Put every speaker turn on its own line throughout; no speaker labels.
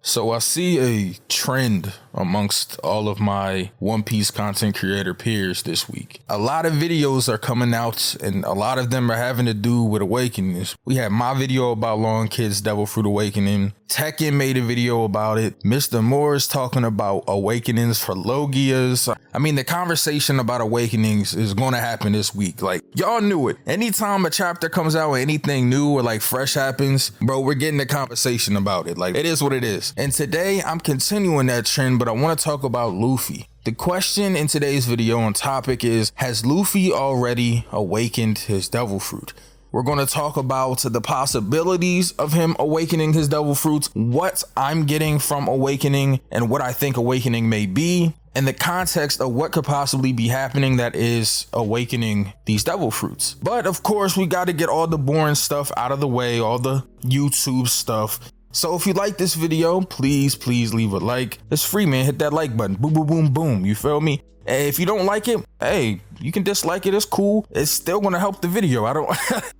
So I see a trend amongst all of my One Piece content creator peers this week. A lot of videos are coming out and a lot of them are having to do with awakenings. We had my video about Long Kid's Devil Fruit Awakening. Tekken made a video about it. Mr. Moore is talking about awakenings for Logias. I mean, the conversation about awakenings is going to happen this week. Like, y'all knew it. Anytime a chapter comes out with anything new or like fresh happens, bro, we're getting a conversation about it. Like, it is what it is. And today I'm continuing that trend, but I want to talk about Luffy. The question in today's video on topic is, has Luffy already awakened his devil fruit? We're going to talk about the possibilities of him awakening his devil fruits, what I'm getting from awakening and what I think awakening may be, and the context of what could possibly be happening that is awakening these devil fruits. But of course, we got to get all the boring stuff out of the way, all the YouTube stuff. So if you like this video, please leave a like. It's free, man. Hit that like button. Boom, boom, boom, boom. You feel me? Hey, if you don't like it, hey, you can dislike it. It's cool. It's still going to help the video. I don't,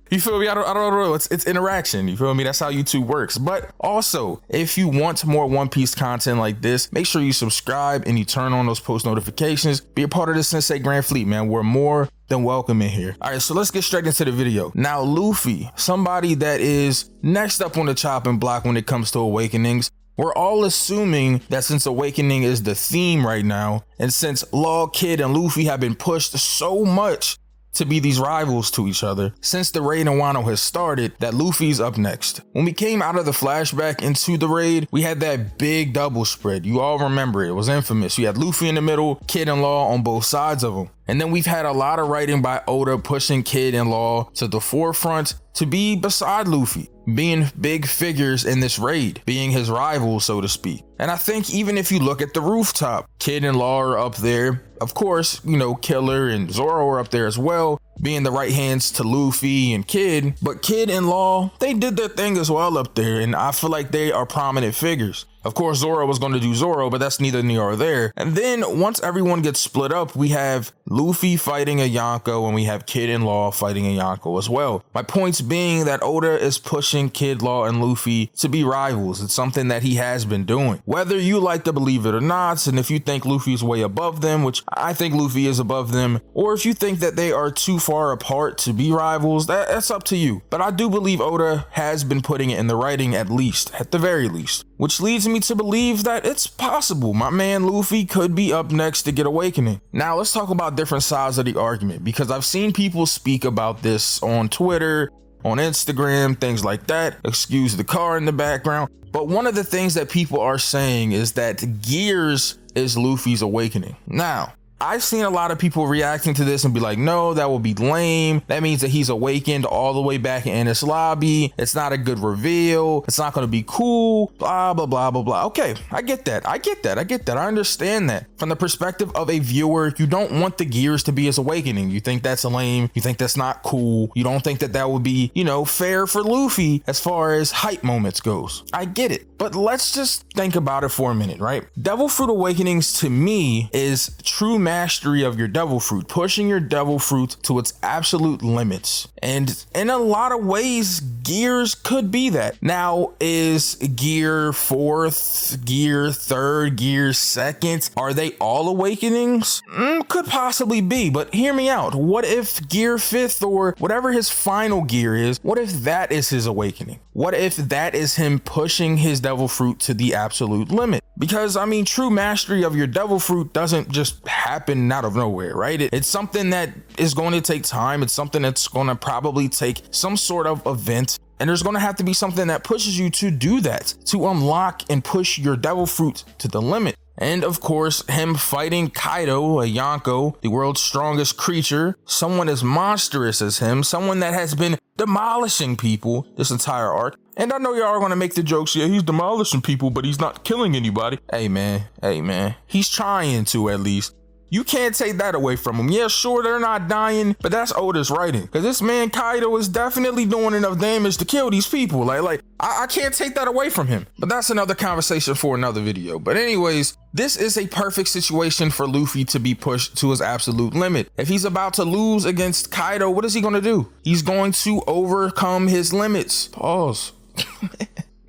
you feel me? I don't know. It's interaction. You feel me? That's how YouTube works. But also, if you want more One Piece content like this, make sure you subscribe and you turn on those post notifications. Be a part of the Synsei Grand Fleet, man. We're more than welcome in here. All right, so let's get straight into the video. Now, Luffy, somebody that is next up on the chopping block when it comes to awakenings. We're all assuming that since awakening is the theme right now, and since Law Kid and Luffy have been pushed so much to be these rivals to each other, since the raid in Wano has started, that Luffy's up next. When we came out of the flashback into the raid, we had that big double spread. You all remember it was infamous. You had Luffy in the middle, Kid and Law on both sides of him. And then we've had a lot of writing by Oda pushing Kid and Law to the forefront to be beside Luffy, being big figures in this raid, being his rivals, so to speak. And I think even if you look at the rooftop, Kid and Law are up there. Of course, you know, Killer and Zoro are up there as well, being the right hands to Luffy and Kid. But Kid and Law, they did their thing as well up there, and I feel like they are prominent figures. Of course, Zoro was going to do Zoro, but that's neither near nor there. And then once everyone gets split up, we have Luffy fighting a Yonko and we have Kid and Law fighting a Yonko as well. My points being that Oda is pushing Kid, Law, and Luffy to be rivals. It's something that he has been doing. Whether you like to believe it or not, and if you think Luffy is way above them, which I think Luffy is above them, or if you think that they are too far apart to be rivals, that's up to you. But I do believe Oda has been putting it in the writing at the very least. Which leads me to believe that it's possible my man Luffy could be up next to get awakening. Now let's talk about different sides of the argument, because I've seen people speak about this on Twitter, on Instagram, things like that. Excuse the car in the background. But one of the things that people are saying is that Gears is Luffy's awakening. Now, I've seen a lot of people reacting to this and be like, no, that will be lame. That means that he's awakened all the way back in Enies Lobby. It's not a good reveal. It's not going to be cool. Blah, blah, blah, blah, blah. Okay, I get that. I understand that. From the perspective of a viewer, you don't want the Gears to be his awakening. You think that's lame. You think that's not cool. You don't think that that would be, you know, fair for Luffy as far as hype moments goes. I get it. But let's just think about it for a minute, right? Devil Fruit Awakenings to me is true mastery of your devil fruit, pushing your devil fruit to its absolute limits. And in a lot of ways, Gears could be that. Now, is Gear 4th, Gear 3rd, Gear 2nd, are they all awakenings? Could possibly be, but hear me out. What if Gear 5th or whatever his final gear is, what if that is his awakening? What if that is him pushing his devil fruit to the absolute limit? Because, I mean, true mastery of your devil fruit doesn't just happen out of nowhere, right? It's something that is going to take time. It's something that's going to probably take some sort of event. And there's going to have to be something that pushes you to do that, to unlock and push your devil fruit to the limit. And of course, him fighting Kaido, a Yonko, the world's strongest creature, someone as monstrous as him, someone that has been demolishing people this entire arc. And I know y'all are going to make the jokes, yeah, he's demolishing people, but he's not killing anybody. Hey man, he's trying to at least. You can't take that away from him. Yeah, sure, they're not dying, but that's Oda's writing. Because this man Kaido is definitely doing enough damage to kill these people. Like I can't take that away from him. But that's another conversation for another video. But anyways, this is a perfect situation for Luffy to be pushed to his absolute limit. If he's about to lose against Kaido, what is he going to do? He's going to overcome his limits. Pause.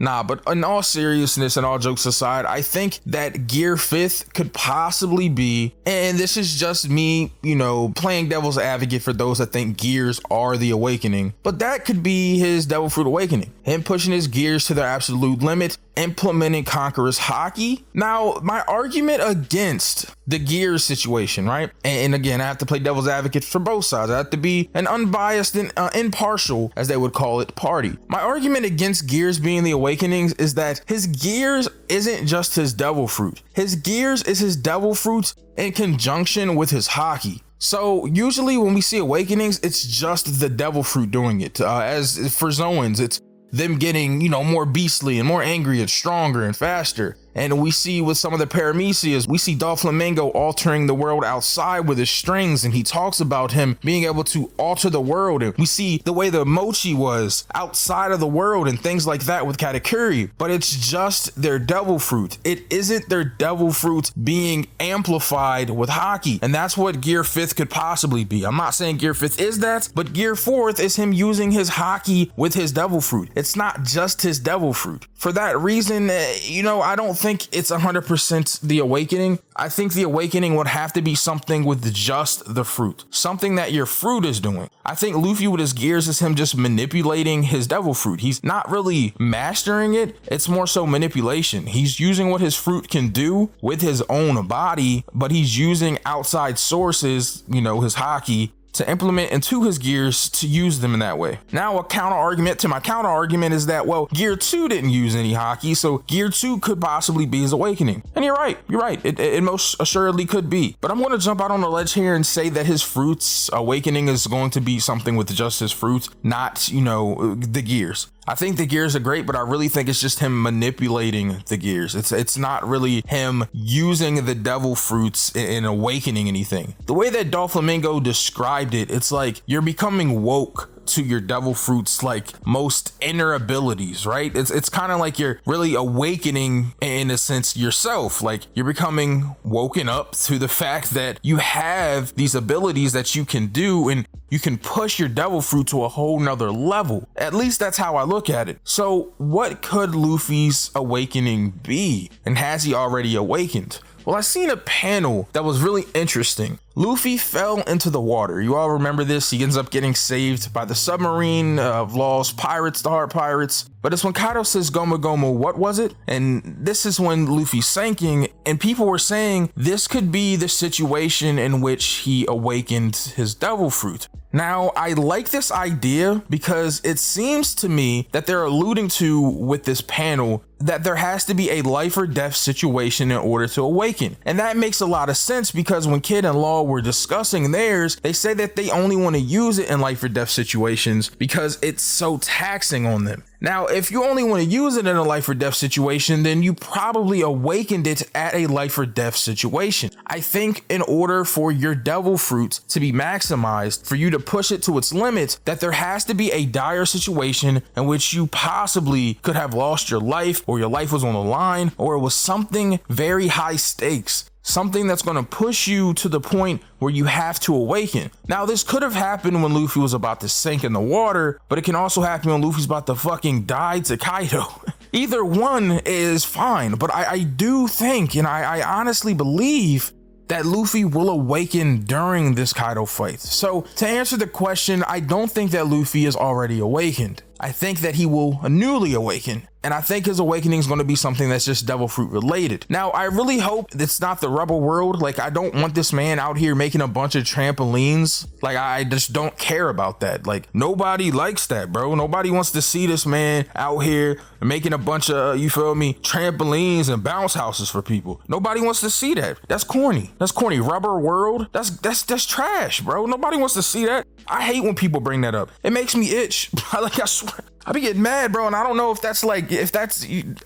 Nah, but in all seriousness and all jokes aside, I think that Gear 5th could possibly be, and this is just me, playing devil's advocate for those that think gears are the awakening, but that could be his Devil Fruit awakening. Him pushing his gears to their absolute limit, implementing Conqueror's Haki. Now, my argument against the gears situation, right? And again, I have to play devil's advocate for both sides. I have to be an unbiased and impartial, as they would call it, party. My argument against gears being the awakenings is that his gears isn't just his Devil Fruit. His gears is his Devil Fruit in conjunction with his Haki. So usually when we see awakenings, it's just the Devil Fruit doing it. As for Zoans, it's them getting, more beastly and more angry and stronger and faster. And we see with some of the Paramecias, we see Doflamingo altering the world outside with his strings, and he talks about him being able to alter the world. And we see the way the Mochi was outside of the world and things like that with Katakuri, but it's just their Devil Fruit. It isn't their Devil Fruit being amplified with Haki. And that's what Gear 5th could possibly be. I'm not saying Gear 5th is that, but Gear 4th is him using his Haki with his Devil Fruit. It's not just his Devil Fruit. For that reason, I don't think it's 100% the awakening. I think the awakening would have to be something with just the fruit, something that your fruit is doing. I think Luffy with his gears is him just manipulating his Devil Fruit. He's not really mastering it. It's more so manipulation. He's using what his fruit can do with his own body, but he's using outside sources, his Haki, to implement into his gears to use them in that way. Now, a counter argument to my counter argument is that, well, Gear 2 didn't use any Haki, so Gear 2 could possibly be his awakening. And you're right. It most assuredly could be. But I'm going to jump out on the ledge here and say that his fruit's awakening is going to be something with just his fruit, not, the gears. I think the gears are great, but I really think it's just him manipulating the gears. It's not really him using the Devil Fruits in awakening anything. The way that Doflamingo described it, it's like you're becoming woke to your Devil Fruit's most inner abilities, right? It's kind of like you're really awakening in a sense yourself. Like you're becoming woken up to the fact that you have these abilities that you can do, and you can push your Devil Fruit to a whole nother level. At least that's how I look at it. So what could Luffy's awakening be? And has he already awakened? Well, I seen a panel that was really interesting. Luffy fell into the water. You all remember this. He ends up getting saved by the submarine of lost pirates, the Heart Pirates. But it's when Kaido says, Gomu Gomu, what was it? And this is when Luffy's sinking, and people were saying this could be the situation in which he awakened his Devil Fruit. Now, I like this idea because it seems to me that they're alluding to with this panel that there has to be a life or death situation in order to awaken. And that makes a lot of sense because when Kid and Law were discussing theirs, they say that they only want to use it in life or death situations because it's so taxing on them. Now, if you only want to use it in a life or death situation, then you probably awakened it at a life or death situation. I think in order for your Devil Fruit to be maximized, for you to push it to its limit, that there has to be a dire situation in which you possibly could have lost your life, or your life was on the line, or it was something very high stakes. Something that's going to push you to the point where you have to awaken. Now, this could have happened when Luffy was about to sink in the water, but it can also happen when Luffy's about to fucking die to Kaido. Either one is fine, but I do think, and I honestly believe that Luffy will awaken during this Kaido fight. So to answer the question, I don't think that Luffy is already awakened. I think that he will newly awaken. And I think his awakening is going to be something that's just Devil Fruit related. Now, I really hope it's not the rubber world. Like, I don't want this man out here making a bunch of trampolines. Like, I just don't care about that. Like, nobody likes that, bro. Nobody wants to see this man out here making a bunch of, trampolines and bounce houses for people. Nobody wants to see that. That's corny. That's corny. Rubber world. That's trash, bro. Nobody wants to see that. I hate when people bring that up. It makes me itch. I swear. I be getting mad, bro, and I don't know if that's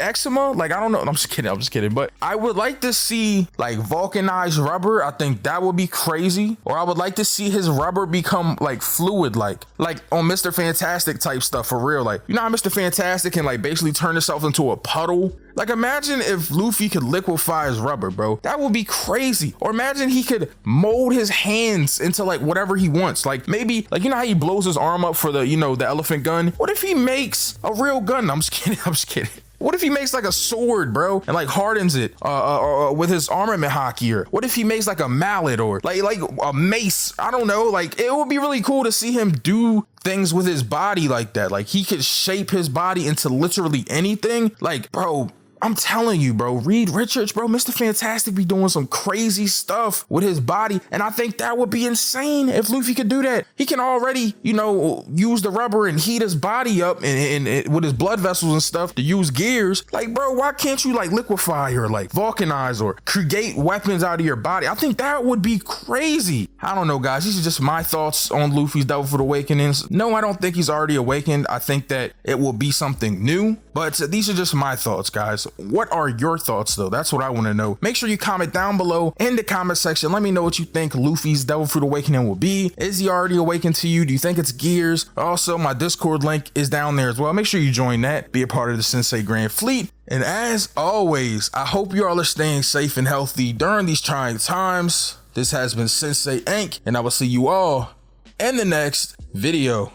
eczema. Like, I don't know. I'm just kidding. But I would like to see vulcanized rubber. I think that would be crazy. Or I would like to see his rubber become fluid, like on Mr. Fantastic type stuff for real. Like, how Mr. Fantastic can basically turn himself into a puddle Like, imagine if Luffy could liquefy his rubber, bro. That would be crazy. Or imagine he could mold his hands into like whatever he wants. Like maybe, like, you know how he blows his arm up for the, you know, the elephant gun? What if he makes a real gun? I'm just kidding. I'm just kidding. What if he makes like a sword, bro, and like hardens it with his armament hockey? Or what if he makes like a mallet or like a mace? I don't know. Like, it would be really cool to see him do things with his body like that. Like, he could shape his body into literally anything. Like, bro, I'm telling you, bro, Reed Richards, bro, Mr. Fantastic be doing some crazy stuff with his body. And I think that would be insane if Luffy could do that. He can already, you know, use the rubber and heat his body up and with his blood vessels and stuff to use gears. Like, bro, why can't you like liquefy or like vulcanize or create weapons out of your body? I think that would be crazy. I don't know, guys. These are just my thoughts on Luffy's Devil Fruit Awakenings. No, I don't think he's already awakened. I think that it will be something new, but these are just my thoughts, guys. What are your thoughts though? That's what I want to know. Make sure you comment down below in the comment section. Let me know what you think Luffy's Devil Fruit Awakening will be. Is he already awakened to you? Do you think it's gears? Also, my Discord link is down there as well. Make sure you join that. Be a part of the Synsei Grand Fleet. And as always, I hope you all are staying safe and healthy during these trying times. This has been Synsei Inc., and I will see you all in the next video.